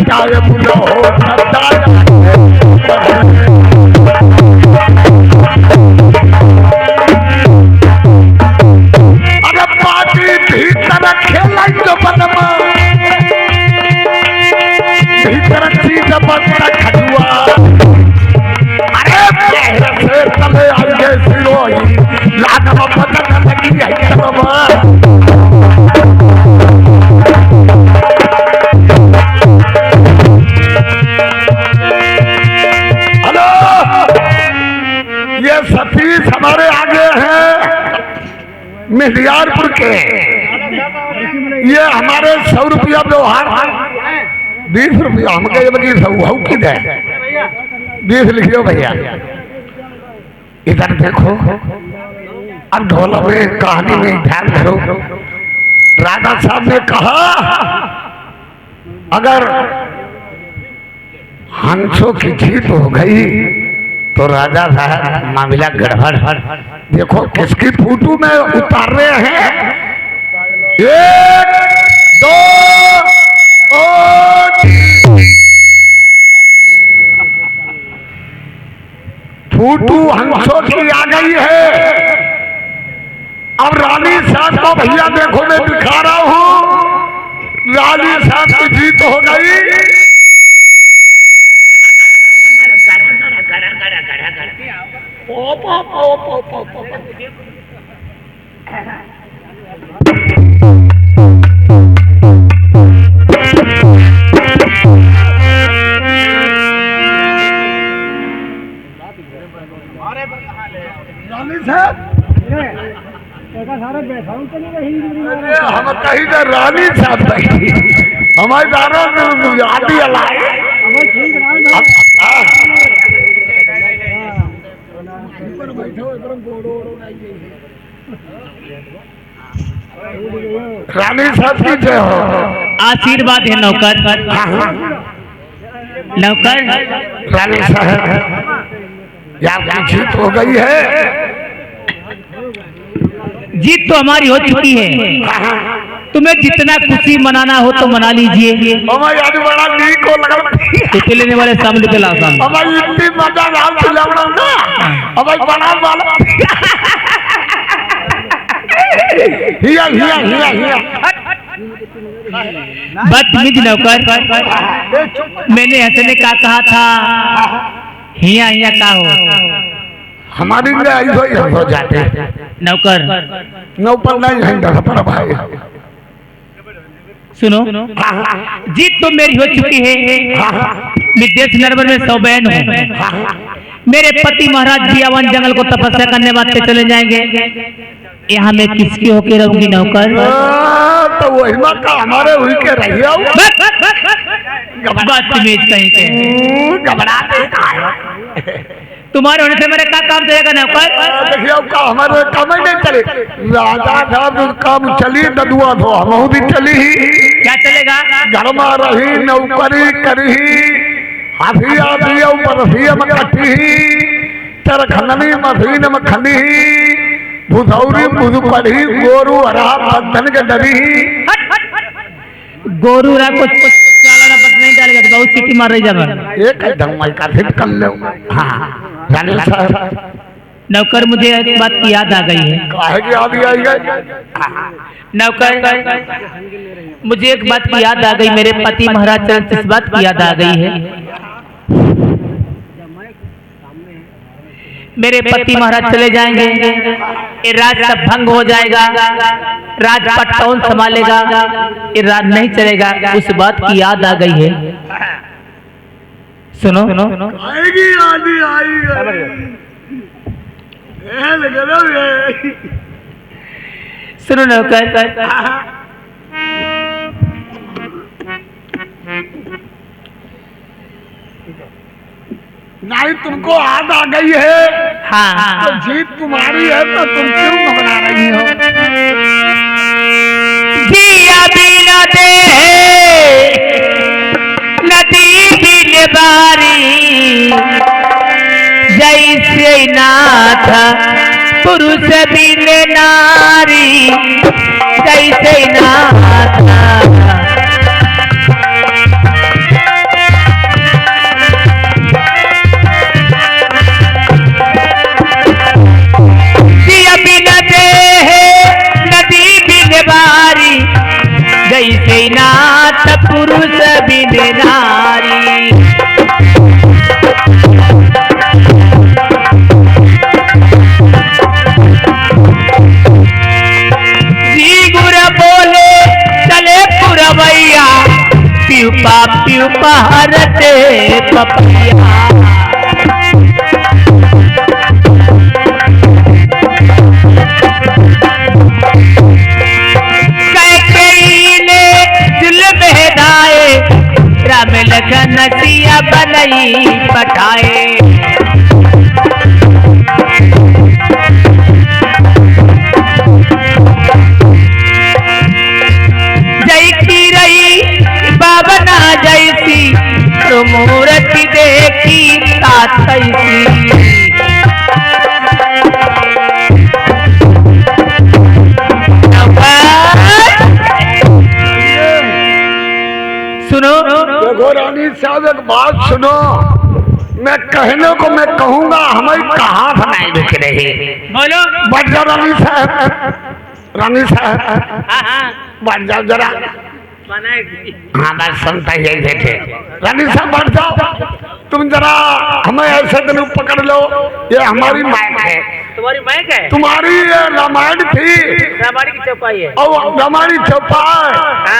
चाहे बुलो अरे पार्टी भीतर खेल जो बनमा भीतर चीज बनता खजुआ अरे से तले आगे सिरोही लानवा बदन लगी है तबवा हेलो ये सतीश हमारे आगे हैं मिहियारपुर के ये हमारे 100 रुपया व्यवहार 20 रुपया हम कहे बगी की दे 20 लिखियो भैया इधर देखो अब ढोला में कहानी में ध्यान करो राजा साहब ने कहा अगर हंसों की जीत हो गई तो राजा साहब मामला गड़बड़ देखो किसकी फोटो में उतार रहे हैं 1 2 फोटो हंसों की आ गई है। अब रानी साहब को भैया देखो मैं दिखा रहा हूं रानी साहब की जीत हो गई। रानी साहब हम कहीं तो रानी साहब हमारे दारा आदि अलाए रानी साहब की जय हो आशीर्वाद है नौकर नौकर रानी साहब यार जीत हो गई है जीत तो हमारी हो चुकी है तुम्हें जितना खुशी मनाना हो तो मना लीजिए आज बड़ा नीक हो लगा तो लेने वाले सामने पे लासान हमारी इतनी मजा रात खिलावना ना हमारी बड़ा वाला हिया हिया हिया हिया बदतमीज नौकर मैंने हंसने का कहा था हिया हिया का हो हमारी में ऐसा ही हो जाते नौकर नौकर नहीं है पर भाई सुनो जीत तो मेरी हो चुकी है विदेश नरवर में 100 बहन हूँ मेरे पति महाराज जियावन जंगल को तपस्या करने वास्ते चले जाएंगे यहाँ मैं किसकी होके रहूंगी नौकर तो वही का हमारे हुई के रहिए बदतमीज कहीं के घबराते तुम्हारे होने से मेरे क्या काम चलेगा नौकर देखिए का हमारे काम ही नहीं चले राजा साहब काम चली ददुआ तो हम भी चली ही क्या चलेगा घर में रही नौकरी करी हाथिया दिया बरसिया में कटी चरखननी मशीन में खनी भुसौरी बुध पढ़ी गोरू हरा बंधन के डरी गोरू रा कुछ चालाना पत नहीं डालेगा तो बहुत सीटी मार रही जाएगा एक ढंग में का फिर कर लो हां रानी साहब नौकर मुझे एक बात की याद आ गई है काहे की याद आई गई नौकर मुझे एक बात की याद आ गई मेरे पति महाराज चरण इस बात की याद आ गई है मेरे पति महाराज चले जाएंगे ये राज सब भंग हो जाएगा राजपाट कौन संभालेगा ये राज नहीं चलेगा उस बात की याद आ गई है सुनो आएगी आदि आएगी सुनो नौकर नहीं तुमको याद आ गई है हाँ तो जीत तुम्हारी है तो तुम क्यों घबरा रही हो जिया बिना दे नदी बिन बारी जैसे नाथ पुरुष बिन नारी जैसे नाथ राम लखन सिया बनई पठाए। जय की रही बाबना जैसी तो मूर्ति देखी तातैसी। सुनो देखो रानी साहब एक बात सुनो, मैं कहने को मैं कहूंगा हमें कहाँ बनाई दिख रही। बोलो। बढ़ जाओ रानी साहब, रानी साहब बढ़ जाओ जरा। हाँ बात सुनता ही बैठे। रानी साहब बढ़ जाओ, तुम जरा हमें ऐसे दिन पकड़ लो। ये हमारी माइक है। तुम्हारी माइक है? तुम्हारी ये रामायण थी, रामायण की चौपाई है। और रामायण चौपाई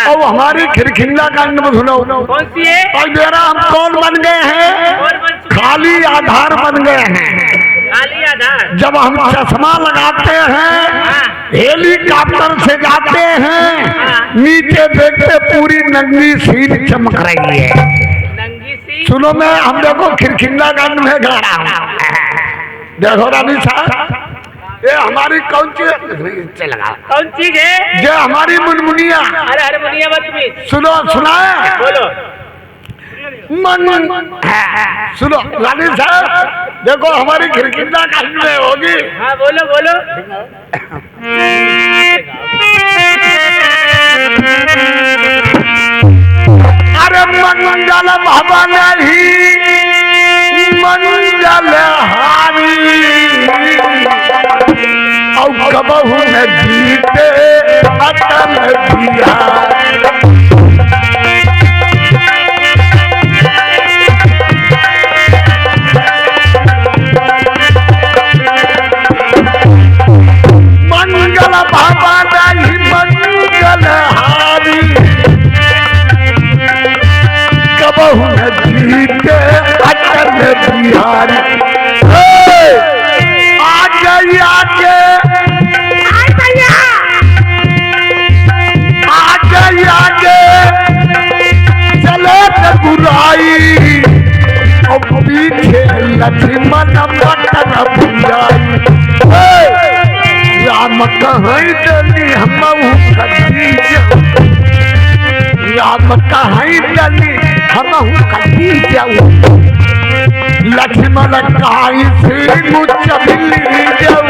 और हमारी खिरखिंदा कांड में सुनो। कौन सी है? और मेरा हम कौन बन गए हैं? खाली आधार बन गए हैं। खाली आधार। जब हम चश्मा लगाते हैं, हेलीकॉप्टर से जाते हैं, नीचे देखते पूरी नंगी सीट चमक रही है। नंगी सीट? सुनो, मैं हम देखो खिरखिंदा कांड में गा रहा हूँ। देखो रानी साहब, ये हमारी कौन चीज लगा? कौन चीज है? ये हमारी मुनमुनिया। अरे अरे मुनिया बदतमीज। सुनो, सुनाए? बोलो। सुनो रानी साहब, देखो हमारी खिरखिंदा कांड में होगी। हाँ बोलो बोलो। अरे मंगल भवन ही मंगल हारी, और कबहू न जीते अटल बिहारी। मंगल भवन ही मंगल हारी, कबहू न जीते अटल बिहारी। आगे आगे आगे आगे चले बुराई, और पीछे लक्ष्मण बटन भुजाई। राम कहीं डली हम कटी जाऊं, राम कहीं डली हम कटी जाऊं, लक्ष्मण कहीं से मुझे जाऊं।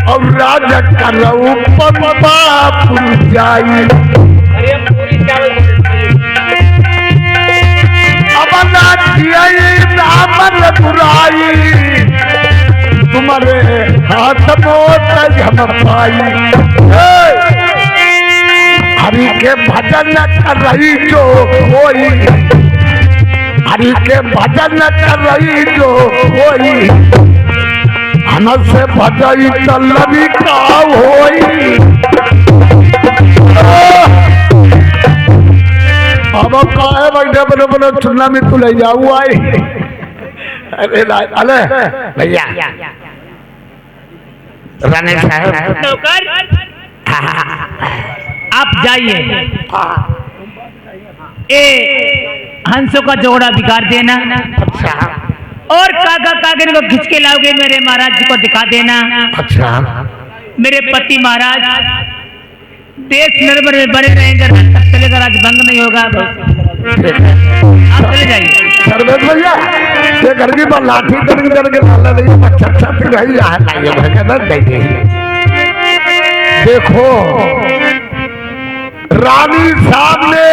और राजा करऊ बापुर जाई, अब रामन बुराई, तुम्हारे हाथ मोत हम पाई। हरि के भजन कर रही जो कोई, हरि के भजन कर रही जो कोई, हमसे भजाई तल्लवी का होई। अब काहे बैठे बने बने चुनना में तू ले जाऊ आई। अरे अले भैया रानी साहब, नौकर आप जाइए, हंसों का जोड़ा बिगाड़ देना। अच्छा। और काका कागन को खींच के लाओगे, मेरे महाराज जी को दिखा देना। अच्छा। मेरे पति महाराज देश निर्भर में बने रहेंगे, तब चलेगा, राज भंग नहीं होगा। आप चले जाइए। सर्वेश भैया, ये घर की पर लाठी करके डाला नहीं, बच्चा अच्छा पिघाई यहाँ लाइए भगत दे। देखो रानी साहब ने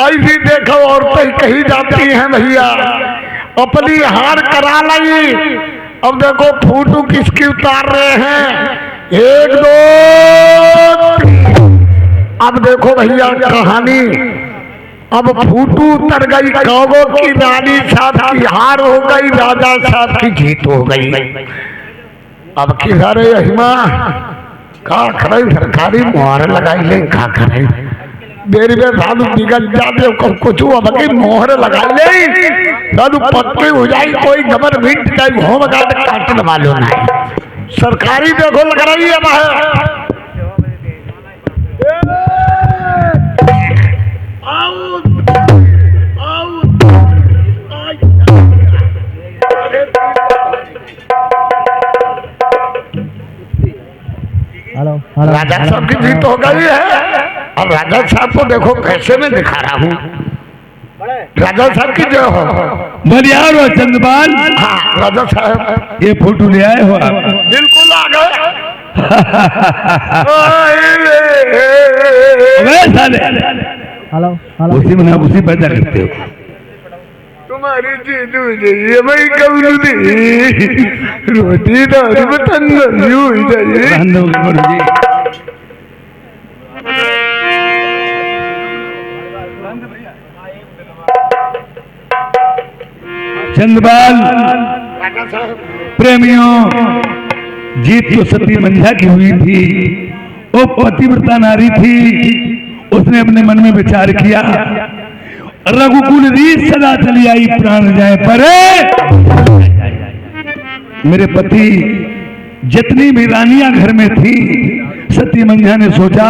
ऐसी देखो औरतें कही जाती हैं भैया, अपनी हार करा ली। अब देखो फोटो किसकी उतार रहे हैं, 1 2 3। अब देखो भैया कहानी अब फूटू उतर गई कौगों की रानी साहब की हार हो गई, राजा साहब की जीत हो गई। अब किसारे अहिमा का करे, सरकारी मोहर लगाई ले का करे, देरी में साधु बिगड़ जाते कुछ अब की मोहर लगाई ले, साधु पत्ती हो जाए कोई गवर्नमेंट का होम गार्ड काटने वालों नहीं, सरकारी देखो लग रही है बाहर। राजा साहब की जीत हो गई है। अब राजा साहब को देखो कैसे मैं दिखा रहा हूँ, राजा साहब की जय हो। बलियार हो चंद्रपाल। हाँ राजा साहब ये फोटो ले आए हो आप? बिल्कुल आ गए। हेलो उसी में उसी पैदा करते हो तुम्हारी चीज हो जाइए भाई कबू दे रोटी दारू बतन हो जाइए। चंद्रपाल प्रेमियों, जीत तो सती मंझा की हुई थी, वो पतिव्रता नारी थी, उसने अपने मन में विचार किया रघुकुल रीत सदा चली आई प्राण जाए पर मेरे पति जितनी भी रानियां घर में थी, सती मंझा ने सोचा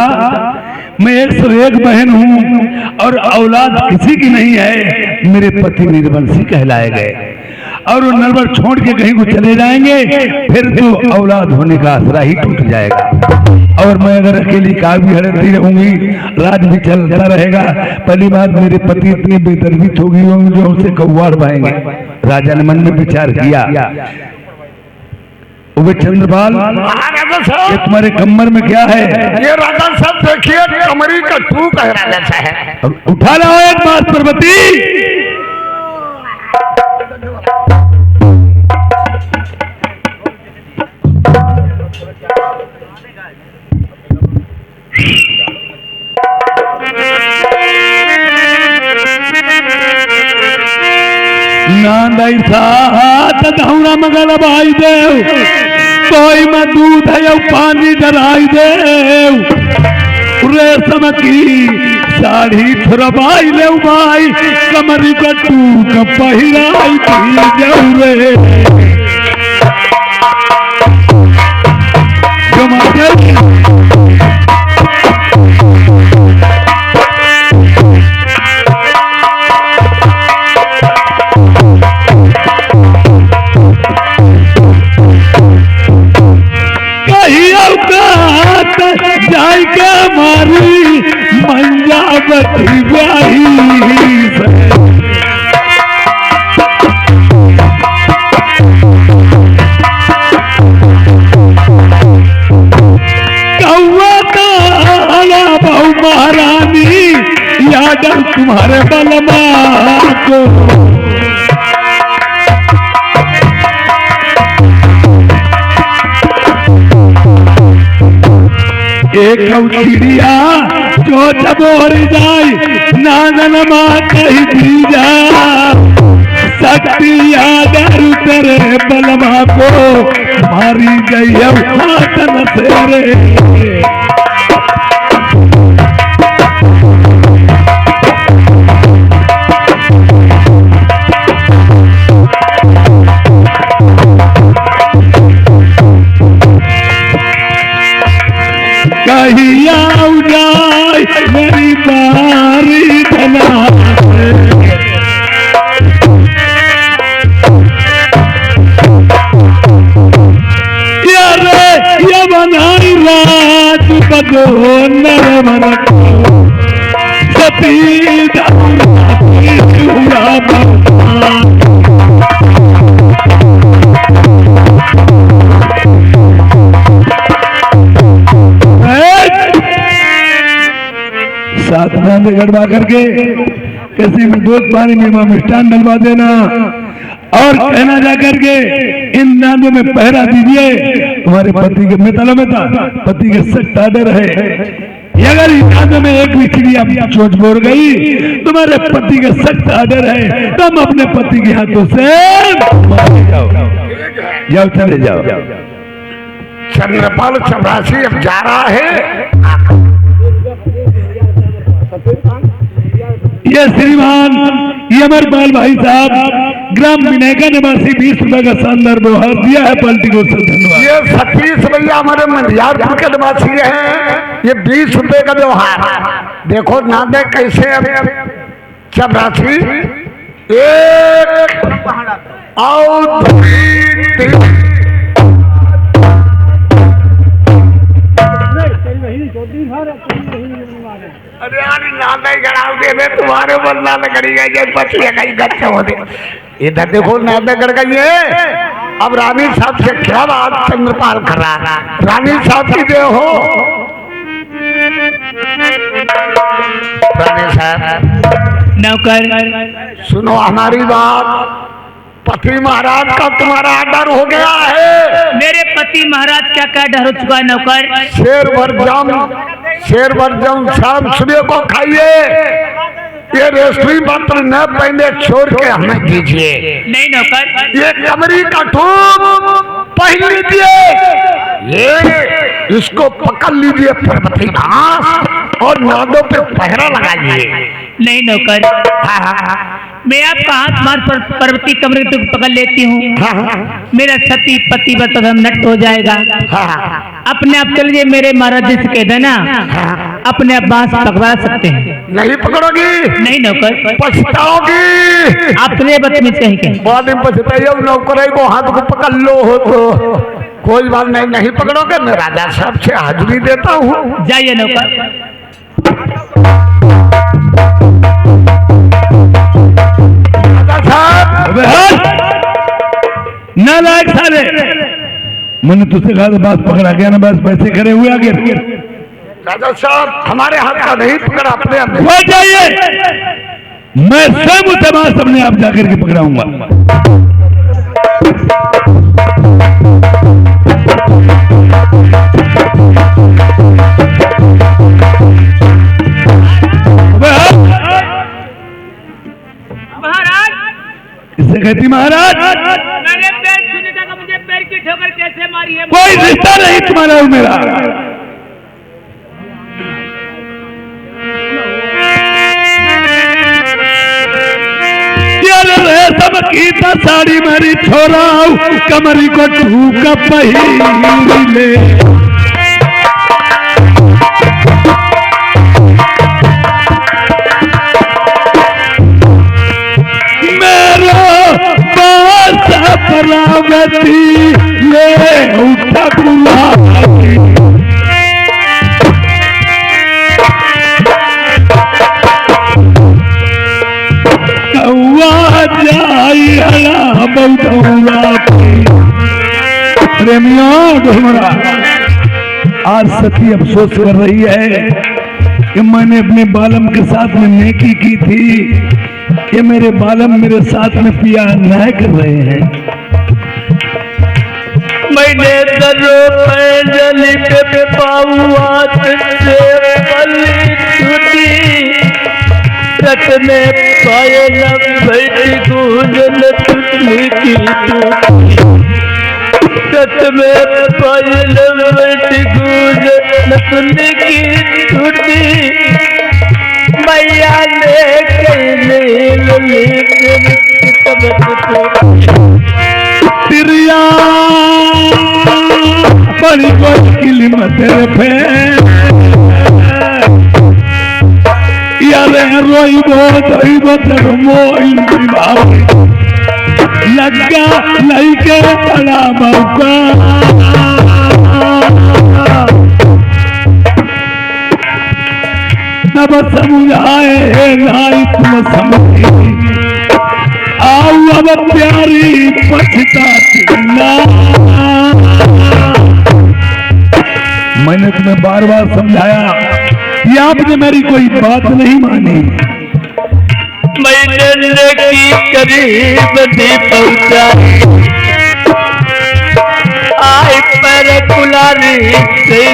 मैं 101 बहन हूं और औलाद किसी की नहीं है, मेरे पति निर्वंशी कहलाए गए और वो नरवर छोड़ के कहीं को चले जाएंगे, फिर तो औलाद होने का आसरा ही टूट जाएगा और मैं अगर अकेली काव्य हड़ती रहूंगी, राज भी चलता रहेगा। पहली बात मेरे पति इतनी बेतरबीत होगी जो उनसे कौवाड़ पाएंगे। राजा ने मन में विचार किया, वो चंद्रपाल ये तुम्हारे कमर में क्या है? ये राजा साहब देखिए कमरी का टूक है राजा साहब। उठा लाओ एक बात पर्वती। नांदाई साथ धौना मगल भाई देव, कोई में दूध है पानी डराई देव, रेशम की साड़ी थुरबाई ले भाई, कमरी कटू का पहिराई थी जाऊ रे जाय के मारी मंजा बती ब्याही बहु महारानी यादव तुम्हारे बलमा को एक चिड़िया जो चबोर जाए नागन माँ कही दी जा शक्ति याद तेरे बलमा को मारी गई हाथन से रे। कहिया उजाय मेरी बारी धना यारे ये बनाई रात बदो नरमन सती साधना में गड़बा करके किसी में दूध पानी में मिष्ठान डलवा देना और कहना जा करके इन नादों में पहरा दीजिए, तुम्हारे पति के मिताला में था पति के सट्टा डर है। अगर याद में एक भी चिड़िया चोट बोर गई, तुम्हारे पति का सख्त आर्डर है, तुम अपने पति के हाथों से मारे जाओ। जाओ, चले जाओ। चंद्रपाल चपरासी अब जा रहा है। ये श्रीमान ये अमरपाल भाई साहब ग्राम विनायका निवासी 20 रुपए का शानदार व्यवहार दिया है, पार्टी को सर धन्यवाद। ये सतीश भैया हमारे मनियारपुर के निवासी हैं। ये 20 रुपए का व्यवहार देखो ना दे कैसे। अब चपरासी 1 और 2 3 अरे यार नादा ही गड़ाओगे मैं तुम्हारे ऊपर नादा गड़ी गई जब पछिया कहीं गच्चा हो दे। इधर देखो नादा गड़ गई है। अब रानी साहब से क्या बात चंद्रपाल कर रहा। रानी साहब की दे हो। रानी साहब नौकर सुनो हमारी बात। पति महाराज का तुम्हारा आर्डर हो गया है। मेरे पति महाराज क्या क्या डर हो चुका है नौकर? शेर वर्जम शाम सूर्य को खाइए। ये रेशमी वस्त्र न पहने छोड़ के हमें दीजिए। नहीं नौकर, ये कमरी का ठूप पहन लीजिए। ये इसको पकड़ लीजिए पर्वती घास और नादों पे पहरा लगाइए। नहीं नौकर, मैं आपका हाथ मार पर पर्वती कमरे को पकड़ लेती हूँ। मेरा सती पति बतम नष्ट हो जाएगा। अपने आप चलिए, मेरे महाराज जी से कह देना अपने आप बांस पकड़ा सकते हैं। नहीं पकड़ोगी? नहीं नौकर, पछताओगी। आप चलिए बदतमीज कहीं के। बाद में पछताइए। नौकर को हाथ को पकड़ लो हो तो कोई बात नहीं। नहीं पकड़ोगे मैं राजा साहब से हाजिरी देता हूँ। जाइए नौकर। नालायक साले, मैंने तुझसे कहा था बात पकड़ा गया ना, बस पैसे खड़े हुए आगे। राजा साहब हमारे हाथ का नहीं पकड़ा, अपने आप हो जाइए। मैं स्वयं उसे बात अपने आप जाकर के पकड़ाऊंगा। इससे कहती महाराज मैंने पैर छूने का मुझे पैर की ठोकर कैसे मारी है? कोई रिश्ता नहीं तुम्हारा और मेरा। रेशम की साड़ी मेरी छोरा कमरी को ठूका पहिले। परावती ले उठा बुलाती, कौआ जाई हला बउआ प्रेमियों ढूंढा। आज सती अफसोस कर रही है कि मैंने अपने बालम के साथ में नेकी की थी। ये मेरे बालम मेरे साथ में पिया नहीं कर रहे हैं। मैंने जली पे पाऊआ से पली छुटी, रत में पायल बैठी गूंजन टूटने की टूटी, रत में पायल बैठी गूंजन टूटने की टूटी। मैया ने तिरिया बड़ी मुश्किल मत रे यारे रोई बो तेरो मोई लगा लइके बड़ा मौका। तब समझाए नाई तुम समझी आओ अब प्यारी पछताती ना। मैंने तुम्हें बार बार समझाया कि आपने मेरी कोई बात नहीं मानी। मैंने की करीब नहीं पहुंचा, आए पर कुलारी सही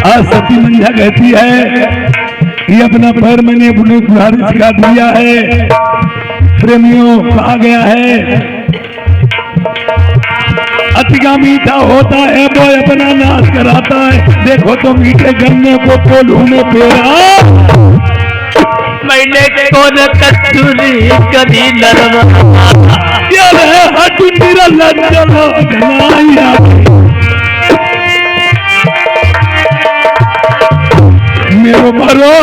आज सती मंझा कहती है ये अपना पैर मैंने अपने कुल्हाड़ी सिखा दिया है। प्रेमियों कहा गया है अति का मीठा होता है वो अपना नाश कराता है। देखो तो मीठे गन्ने को कोल्हू में पेरा, मैंने कौन कस्तूरी कभी नरवा मेरो भरो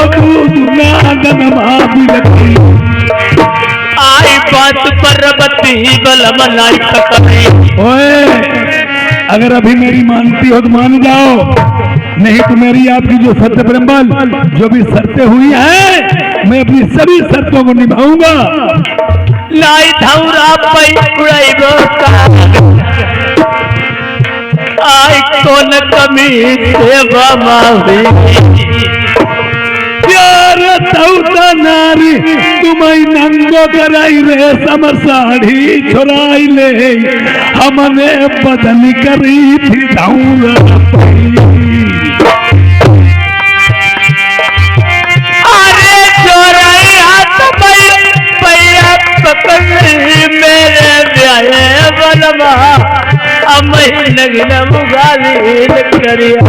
आई बात पर्वती बल मलाई खतरे। ओए अगर अभी मेरी मानती हो तो मान जाओ, नहीं तो मेरी आपकी जो सत्य प्रेमबल जो भी शर्तें हुई हैं मैं अपनी सभी शर्तों को निभाऊंगा। लाई धौरा पई उड़ाइबो आई कौन कमी सेवा मावी प्यार तौता नारी तुम्हें नंगो कराई रे सम साड़ी छोराई ले हमने बदन करी थी धौरा अरे चोराई हाथ पैया पकड़ मेरे ब्याहे बलमा अमई नगन मुगाली करिया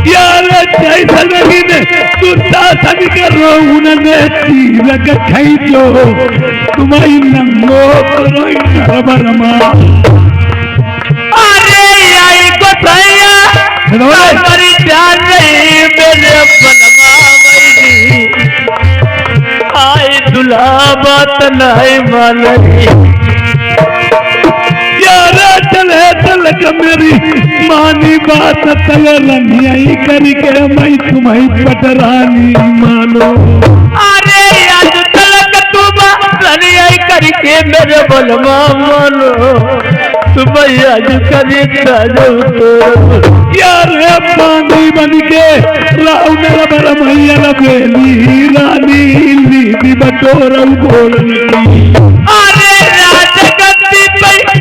यार जैसा नहीं ने तू शासन करो उन्हें तीरक खींचो तुम्हारी नंगो करो बरमा। अरे आई को सैया हमारी जान नहीं मेरे बलमा वैली आई दुल्हा बात नहीं मानी चले चल मेरी मानी बात तल रनियाई करके मैं तुम्हें पटरानी मानो। अरे आज तलक तुम रनियाई करके मेरे बलमा मानो तुम्हें आज करी यार पानी बन के राव मेरा बड़ा मैया बेली रानी ली बटोर बोलने। अरे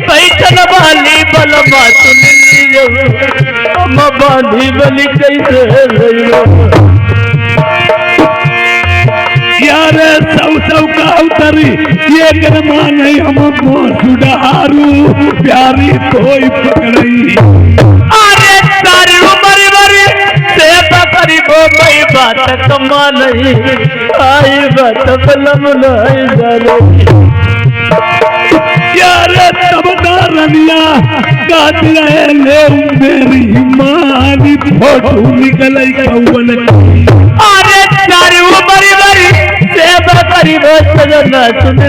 पैठन वाली बलमा सुन बांधी बली कैसे यार सौ का उतरी ये करमा नहीं हमको सुधारू प्यारी कोई पकड़ई। अरे सारी उम्र बरी से पकड़ी वो कोई बात कमा नहीं आई बात बलम नहीं जाने यार तब रनिया गात रहे ले मेरी मानी फोटो निकल कौन। अरे सारी उम्र बरी से पकड़ी वो सजना सुन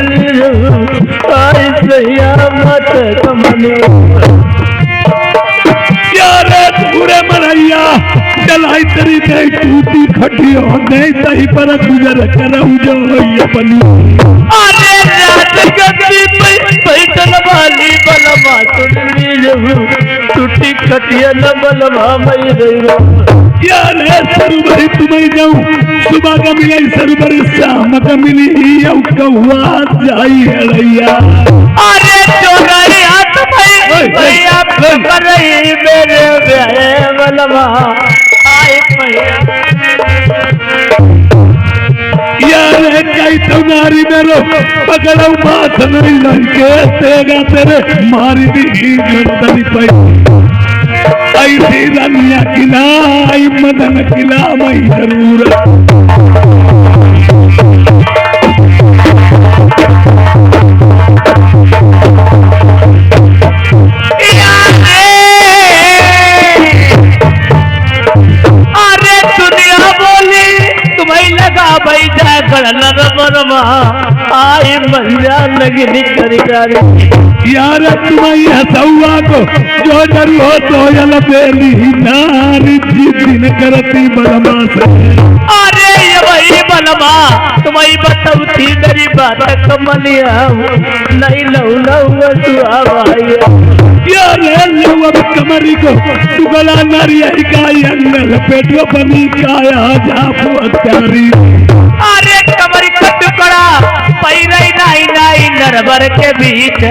आई सैया मत कमनी यार पूरे मरैया चलाई तेरी नहीं टूटी खटी हो नहीं सही पर गुजर करऊ जो अपनी। अरे पैठन वाली बलमा सुन टूटी खटिया न बलमा मई रही यार सरुबरी तुम्हें जाऊं सुबह का मिला सरुबरी शाम का मिली कौआ जाई है। अरे चोराई हाथ भैया पकड़ रही मेरे ब्याहे बलमा आई भैया यार कई तुम्हारी मेरो पकड़ो बात नहीं लड़के तेगा तेरे मारी दी गर्दन पे ऐसी रनिया किला आई मदन किला मैं जरूर। अरे दुनिया बोली तुम्हें लगा भाई बरमा आई मंजा लगनी करी यार तुम्हारी हसौआ को जो डरू हो तो यल बेली नारी दिन करती बलमा से। अरे ये वही बलमा तुम्हारी बतौती मेरी बात कमलिया नहीं लऊ लऊ भाई यार अब कमरी को टुकड़ा नारिया का अंगल पेटो बनी काया जापू अत्यारी। अरे कमरी का टुकड़ा पैरई नहीं नहीं नरबर के बीच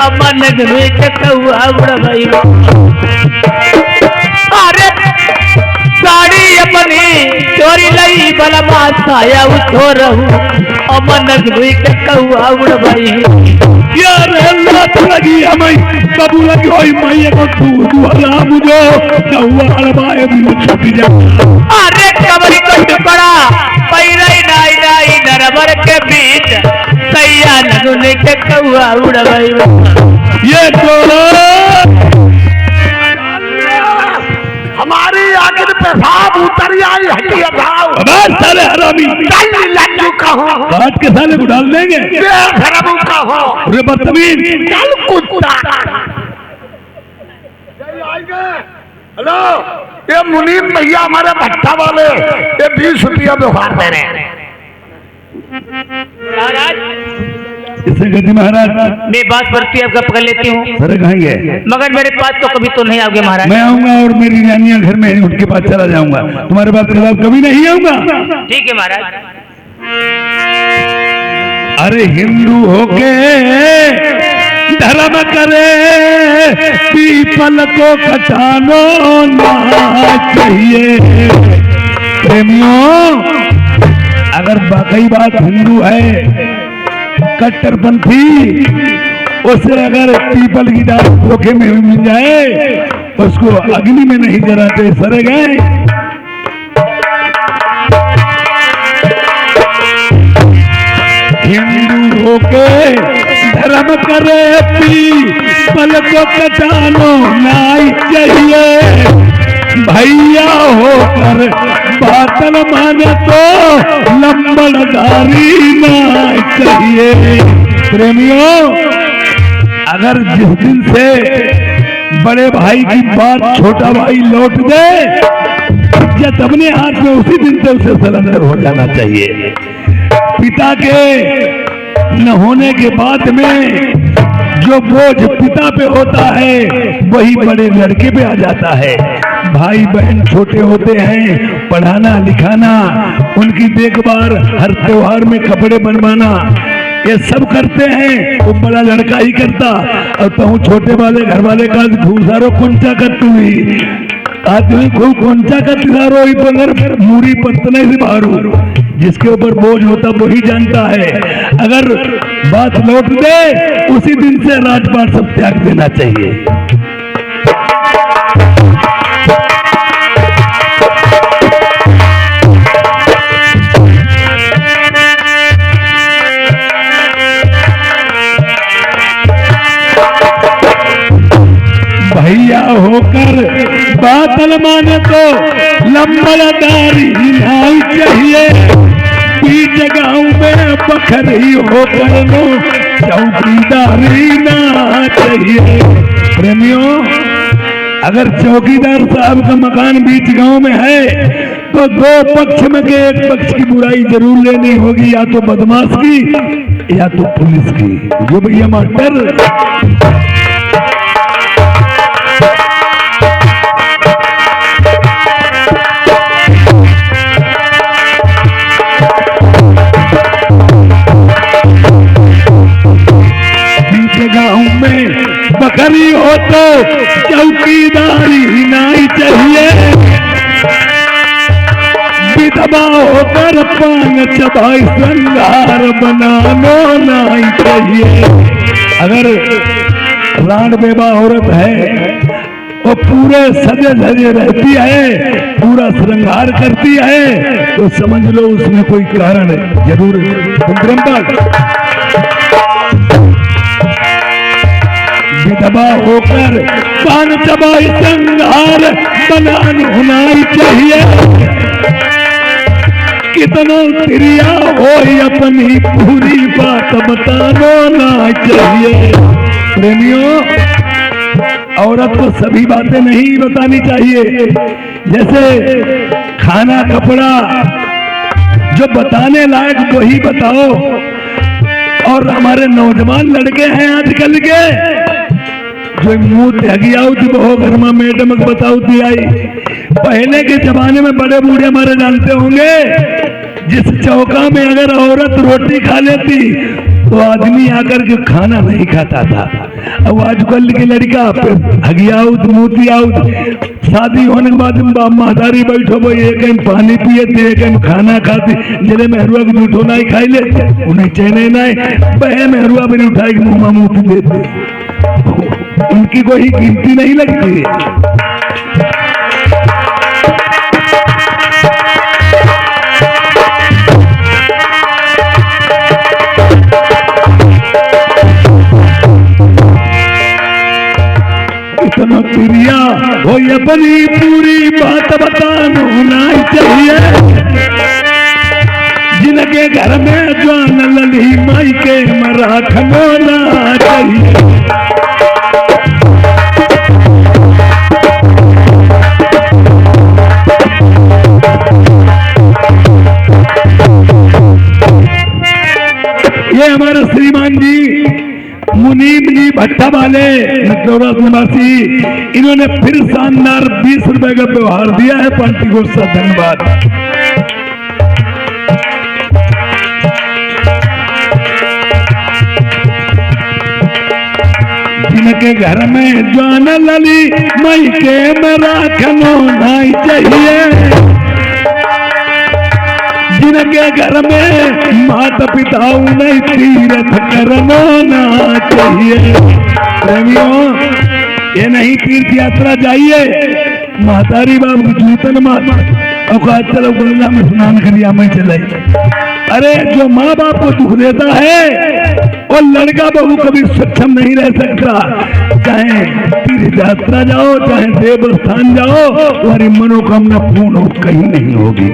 अमन में कौआ उड़ गई। अरे साड़ी अपनी चोरी लई बलमा साया उछोरहू अमन गुई के कौआ उड़ भाई यार लात लगी हमें कबू लगी होई मैया को तू दुहला मुझो कौआ हड़बाए भी छूट जा। अरे कबरी को टुकड़ा पैरई नाई नाई नरबर के बीच सैया नगुने के कौआ उड़ भाई ये तो हमारी आखिर पेशाब उतर आई हटिया भाव बस साले हरामी कल लड्डू कहो काट के साले को डाल देंगे बेशरम कहो रे बदतमीज कल कुत्ता हेलो ये मुनीम भैया हमारे भट्टा वाले ये 20 रुपया व्यवहार दे रहे हैं। इससे गति महाराज मैं बात परती आपका पकड़ लेती हूँ सर कहेंगे मगर मेरे पास तो कभी तो नहीं आओगे महाराज। मैं आऊंगा और मेरी रानियां घर में उनके पास चला जाऊंगा तुम्हारे पास कभी नहीं आऊंगा। ठीक है महाराज। अरे हिंदू होके धर्म करे पीपल को कटानो ना चाहिए। प्रेमियों अगर वाकई बात हिंदू है कट्टरपंथी उसे अगर पीपल की डाल धोखे में मिल जाए उसको अग्नि में नहीं जलाते सरे गए। हिंदू होके धर्म करे पीपल को कटानो नहीं चाहिए। भैया होकर बातल माने तो लंबड़दारी ना चाहिए। प्रेमियों अगर जिस दिन से बड़े भाई की बात छोटा भाई लौट दे इज्जत अपने हाथ में उसी दिन से उसे सरेंडर हो जाना चाहिए। पिता के न होने के बाद में जो बोझ पिता पे होता है वही बड़े लड़के पे आ जाता है। भाई बहन छोटे होते हैं पढ़ाना लिखाना उनकी देखभाल हर त्योहार में कपड़े बनवाना ये सब करते हैं वो बड़ा लड़का ही करता। और कहूँ छोटे वाले घर वाले का भूसारो कुंचा करती हुई आदमी खूब कुंचा का तिहारो ही पनर मूरी पत्तने से बारू जिसके ऊपर बोझ होता वही जानता है। अगर बात लौट दे उसी दिन से राजपाट सब त्याग देना चाहिए। भैया होकर बातल माने तो लंबड़दारी नहीं चाहिए। बीच गांव में बखरी होकर नो चौकीदारी ना चाहिए। प्रेमियों अगर चौकीदार साहब का मकान बीच गांव में है तो दो पक्ष में के एक पक्ष की बुराई जरूर लेनी होगी या तो बदमाश की या तो पुलिस की। जो भैया मास्टर बकरी हो तो चौकीदारी नहीं चाहिए। विधवा होकर पान चबाई श्रृंगार बनाना नहीं चाहिए। अगर राण बेबा औरत है वो पूरे सजे धजे रहती है पूरा श्रृंगार करती है तो समझ लो उसमें कोई कारण जरूर विधवा होकर पान चबाई श्रृंगार बनान होना ही चाहिए। कितना क्रिया हो अपनी पूरी बात बताना ना चाहिए। प्रेमियों औरत को सभी बातें नहीं बतानी चाहिए। जैसे खाना कपड़ा जो बताने लायक वही बताओ। और हमारे नौजवान लड़के हैं आजकल के जो मुंह त्यागियाऊ थी बहु घर में मैडम बताऊ थी आई। पहले के जमाने में बड़े बूढ़े हमारे जानते होंगे जिस चौका में अगर औरत रोटी खा लेती तो आदमी आकर के खाना नहीं खाता था। अब आजकल के लड़का हगियाउत मोतियाउत शादी होने के बाद बाप महतारी बैठो भाई, एक टाइम पानी पिए थे, एक टाइम खाना खाते, जले मेहरुआ को जूठो नहीं खाई लेते, उन्हें चैन नहीं बहे मेहरुआ भी उठाई मुँह मुँह देते, उनकी कोई गिनती नहीं लगती है। इतना प्रिया हो अपनी पूरी बात बताना नहीं चाहिए, जिनके घर में जान लली माई के मरा खनोना चाहिए। ये हमारे श्रीमान जी मुनीम जी भट्टा वाले नटौरा निवासी, इन्होंने फिर शानदार 20 रुपए का व्यवहार दिया है, पार्टी को सब धन्यवाद। जिनके घर में जान लली मई के मेरा खनो नहीं चाहिए, जिनके घर में माता पिता नहीं तीर्थ करना ना चाहिए। प्रेमियों, ये नहीं तीर्थ यात्रा जाइए, महतारी बाबू जूतन माता औकात चलो गंगा में स्नान करिया में चले। अरे जो माँ बाप को दुख देता है और लड़का बहू कभी सक्षम नहीं रह सकता, चाहे तीर्थ यात्रा जाओ चाहे देवस्थान जाओ, तुम्हारी मनोकामना पूर्ण कहीं नहीं होगी।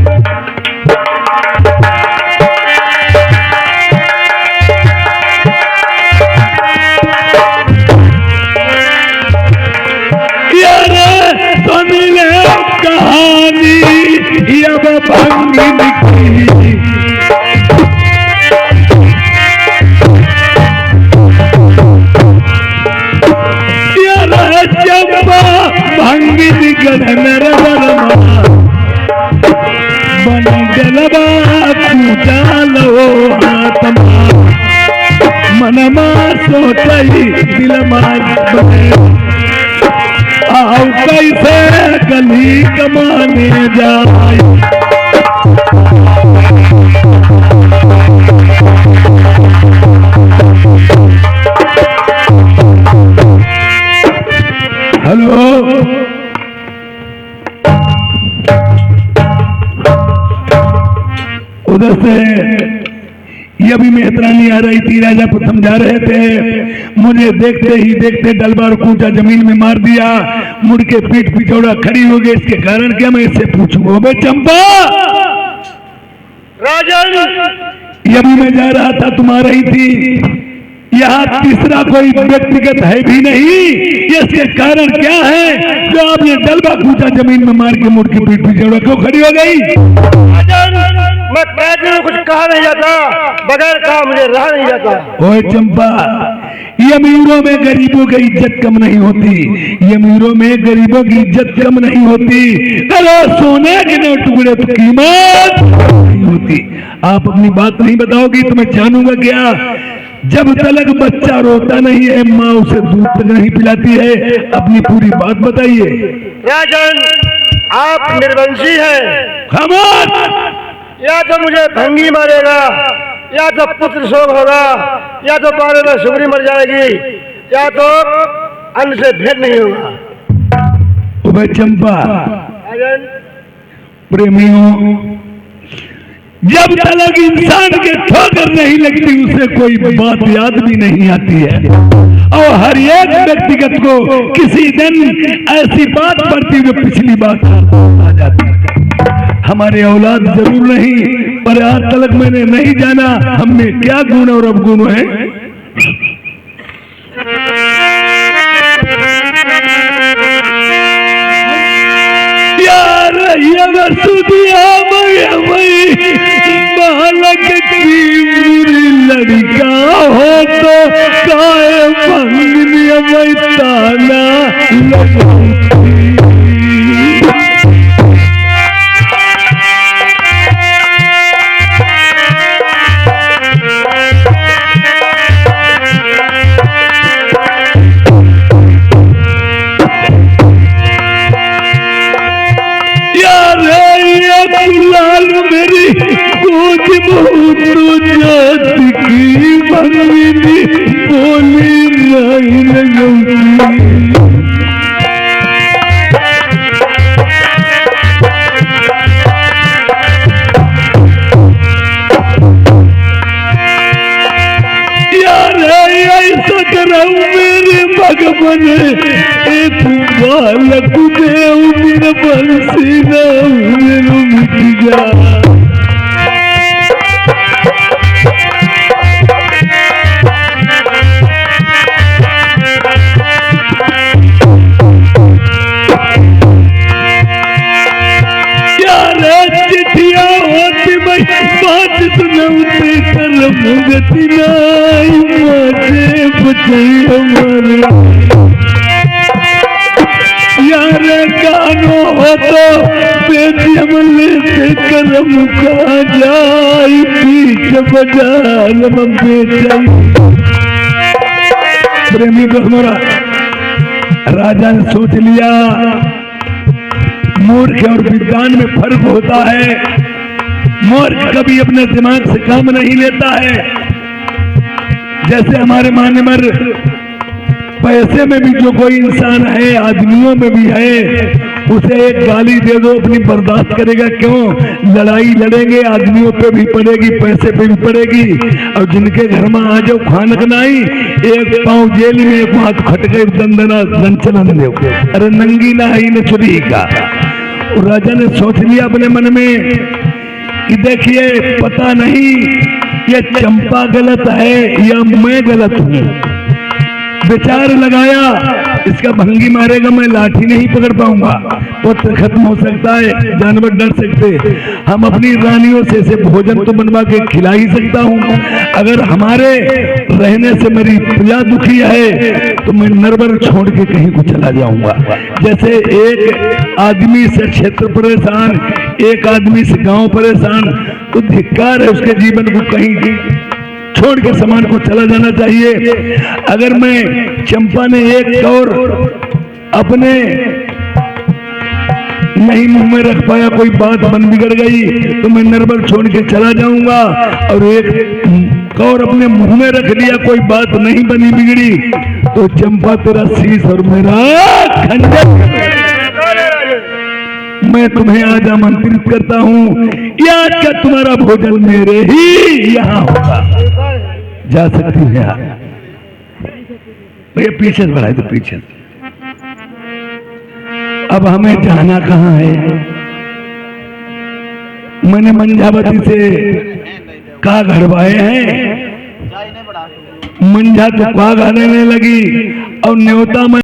कहानी अब भंगिन की, चंपा भंगिन गधनर बन गलबा पूजालो आत्मा, मनमा सोचई दिल मार आओ कैसे गली कमाने जाए। हेलो, उधर से ये अभी मेहतरानी आ रही थी, राजा प्रथम जा रहे थे, मुझे देखते ही देखते डलबार कूचा जमीन में मार दिया, मुड़ के पीठ पिछौड़ा खड़ी हो गई। इसके कारण क्या मैं इससे पूछूंगा? बे चंपा राजन, ये अभी मैं जा रहा था तुम आ रही थी, यहाँ तीसरा कोई व्यक्तिगत है भी नहीं, इसके कारण क्या है जो आपने डलबा कूचा जमीन में मार के मुड़ के पीठ पिछौड़ा क्यों खड़ी हो गई? मैं पैदल कुछ कहा नहीं जाता, बगैर कहा मुझे रहा नहीं जाता। ओए चंपा, ये अमीरों में गरीबों की इज्जत कम नहीं होती, ये अमीरों में गरीबों की इज्जत कम नहीं होती। अरे सोने के नौ टुकड़े तो कीमत नहीं होती। आप अपनी बात नहीं बताओगी तो मैं जानूंगा क्या? जब तक बच्चा रोता नहीं है माँ उसे दूध तक नहीं पिलाती है। अपनी पूरी बात बताइए। राजन, आप निर्वंशी हैं। खामोश! या तो मुझे भंगी मारेगा, या तो पुत्र शोक होगा, या तो पारे में सुगरी मर जाएगी, या तो अन्न से भेंट नहीं होगा। भाई चंपा, प्रेमियों, जब तक इंसान के ठोकर नहीं लगती उसे कोई बात याद भी नहीं आती है, और हर एक व्यक्तिगत को किसी दिन ऐसी बात पड़ती जो पिछली बात आ जाती है। हमारे औलाद जरूर नहीं, पर आज तक मैंने नहीं जाना हम में क्या गुण और अवगुण है। यार बालक की बुरी लड़का हो तो काय भंगनी ताना लगती। मेरी बोली नहीं लगती। ऐसा कराऊ मेरे भगवान तू बालक देव मेरा बंसी ना मेरे मिट जा। चिट्ठिया होती मैं बात सुनाऊते कर मुगती नाई माचे बचाई हमारे यार कानो हो तो बेटी हमले से करम का जाई पीछे बाजार में बेचाई। प्रेमी हमारा राजा ने सोच लिया मूर्ख और विद्वान में फर्क होता है। मूर्ख कभी अपने दिमाग से काम नहीं लेता है। जैसे हमारे मान्यवर पैसे में भी जो कोई इंसान है, आदमियों में भी है, उसे एक गाली दे दो अपनी बर्दाश्त करेगा क्यों? लड़ाई लड़ेंगे, आदमियों पे भी पड़ेगी, पैसे पे भी पड़ेगी। और जिनके घर में आ जाओ खानक नहीं, एक पांव जेल में एक हाथ खटके दंदना दंचलन दो। अरे नंगी ना ही न चुरी का। राजा ने सोच लिया अपने मन में कि देखिए पता नहीं ये चंपा गलत है या मैं गलत हूं। विचार लगाया इसका भंगी मारेगा मैं लाठी नहीं पकड़ पाऊंगा, पुत्र खत्म हो सकता है, जानवर डर सकते। हम अपनी रानियों से भोजन तो बनवा के खिला ही सकता हूं। अगर हमारे रहने से मेरी प्रजा दुखी है तो मैं नरवर छोड़ के कहीं को चला जाऊंगा। जैसे एक आदमी से क्षेत्र परेशान, एक आदमी से गांव परेशान, तो धिक्कार है उसके जीवन को कहीं छोड़ के समान को चला जाना चाहिए। अगर मैं चंपा ने एक कौर अपने नहीं मुंह में रख पाया, कोई बात बन बिगड़ गई तो मैं नरबर छोड़ के चला जाऊंगा। और एक कौर अपने मुंह में रख लिया, कोई बात नहीं बनी बिगड़ी, तो चंपा तेरा शीश और मेरा खंजर। मैं तुम्हें आज आमंत्रित करता हूं, याद का तुम्हारा भोजन मेरे ही यहाँ होगा। जा सकती है भैया, पीछे से बढ़ाए तो पीछे। अब हमें जाना कहाँ है? मैंने मंझावती से का घड़वाए हैं, मंझा तो का घड़ने लगी और न्योता